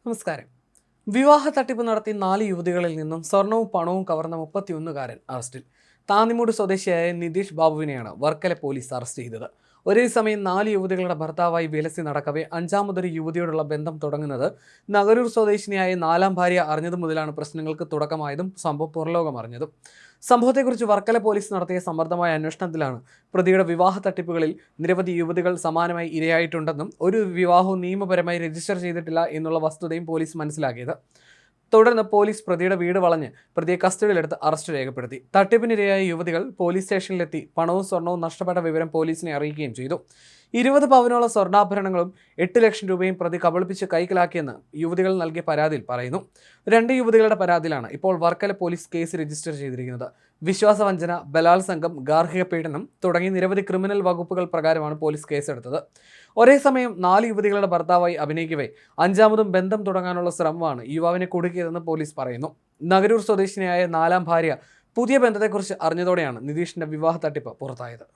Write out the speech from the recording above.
നമസ്കാരം. വിവാഹ തട്ടിപ്പ് നടത്തി 4 യുവതികളിൽ നിന്നും സ്വർണവും പണവും കവർന്ന 31കാരൻ അറസ്റ്റിൽ. താന്നിമൂട് സ്വദേശിയായ നിതീഷ് ബാബുവിനെയാണ് വർക്കല പോലീസ് അറസ്റ്റ് ചെയ്തത്. ഒരേ സമയം 4 യുവതികളുടെ ഭർത്താവായി വിലസി നടക്കവേ അഞ്ചാമതൊരു യുവതിയോടുള്ള ബന്ധം തുടങ്ങുന്നത് നഗരൂർ സ്വദേശിനിയായ 4ാം ഭാര്യ അറിഞ്ഞതു മുതലാണ് പ്രശ്നങ്ങൾക്ക് തുടക്കമായതും സംഭവം പുറലോകം അറിഞ്ഞതും. സംഭവത്തെക്കുറിച്ച് വർക്കല പോലീസ് നടത്തിയ സമർത്ഥമായ അന്വേഷണത്തിലാണ് പ്രതിയുടെ വിവാഹ തട്ടിപ്പുകളിൽ നിരവധി യുവതികൾ സമാനമായി ഇരയായിട്ടുണ്ടെന്നും ഒരു വിവാഹവും നിയമപരമായി രജിസ്റ്റർ ചെയ്തിട്ടില്ല എന്നുള്ള വസ്തുതയും പോലീസ് മനസ്സിലാക്കിയത്. തുടർന്ന് പോലീസ് പ്രതിയുടെ വീട് വളഞ്ഞ് പ്രതിയെ കസ്റ്റഡിയിലെടുത്ത് അറസ്റ്റ് രേഖപ്പെടുത്തി. തട്ടിപ്പിനിരയായ യുവതികൾ പോലീസ് സ്റ്റേഷനിലെത്തി പണവും സ്വർണവും നഷ്ടപ്പെട്ട വിവരം പോലീസിനെ അറിയിക്കുകയും ചെയ്തു. 20 പവനോളം സ്വർണ്ണാഭരണങ്ങളും 8 ലക്ഷം രൂപയും പ്രതി കബളിപ്പിച്ച് കൈക്കലാക്കിയെന്ന് യുവതികൾ നൽകിയ പരാതിയിൽ പറയുന്നു. 2 യുവതികളുടെ പരാതിയിലാണ് ഇപ്പോൾ വർക്കല പോലീസ് കേസ് രജിസ്റ്റർ ചെയ്തിരിക്കുന്നത്. വിശ്വാസവഞ്ചന, ബലാത്സംഗം, ഗാർഹിക പീഡനം തുടങ്ങി നിരവധി ക്രിമിനൽ വകുപ്പുകൾ പ്രകാരമാണ് പോലീസ് കേസെടുത്തത്. ഒരേ സമയം 4 യുവതികളുടെ ഭർത്താവായി അഭിനയിക്കവേ അഞ്ചാമതും ബന്ധം തുടങ്ങാനുള്ള ശ്രമമാണ് യുവാവിനെ കുടുക്കിയതെന്ന് പോലീസ് പറയുന്നു. നഗരൂർ സ്വദേശിനിയായ 4ാം ഭാര്യ പുതിയ ബന്ധത്തെക്കുറിച്ച് അറിഞ്ഞതോടെയാണ് നിതീഷിന്റെ വിവാഹ തട്ടിപ്പ് പുറത്തായത്.